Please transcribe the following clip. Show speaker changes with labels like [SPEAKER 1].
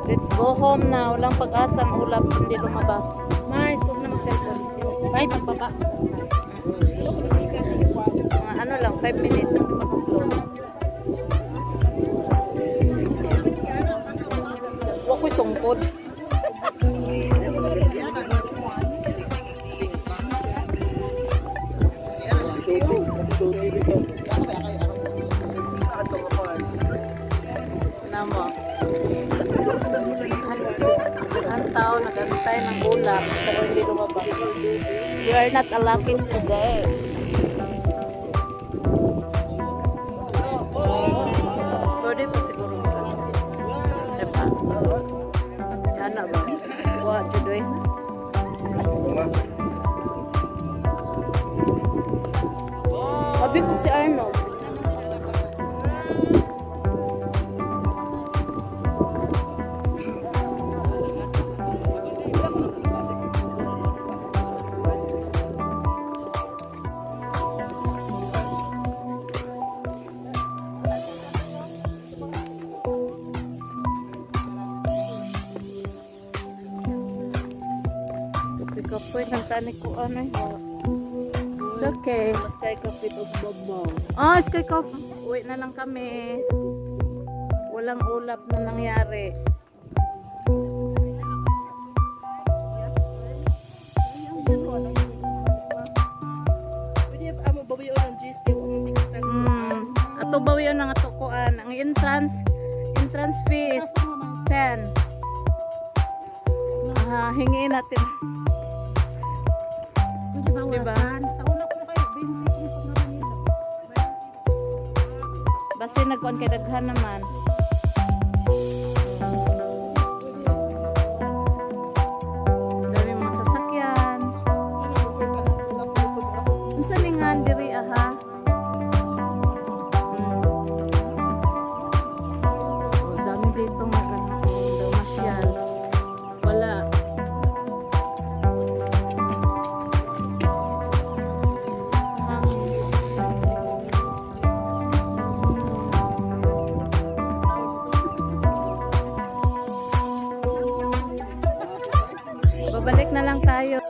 [SPEAKER 1] Let's go home na. Walang pag-asa ang ulap hindi lumabas.
[SPEAKER 2] May, huwag na mag-cellphone. Bye, pagbaba.
[SPEAKER 1] Mga ano lang, 5 minutes. Mag-upload. Huwag ko'y sungkod. Namo. Ang tao nag-antay ng ulap pero hindi lumabas. You are not lucky today. Pwede pa siguro diba? Yan na ba? Buha, judoy. Sabi ko si Arnold. Kapoy ng tani ko ano eh. It's okay.
[SPEAKER 2] Sky Coffee to Bobo.
[SPEAKER 1] Ah, Sky Coffee. Uwi na lang kami. Walang ulap na nangyari.
[SPEAKER 2] Amo babayo ng GST
[SPEAKER 1] Ato ba yun ang atukuan? Ang entrance fee is 10. Hingiin natin. Diba?
[SPEAKER 2] Sa una ko kayo 20
[SPEAKER 1] Basta nagkuhan kay daghan naman. Dami mga sasakyan. Unsa ni nga diri aha? Oh, dami dito mga daw masyal. Wala. Babalik na lang tayo.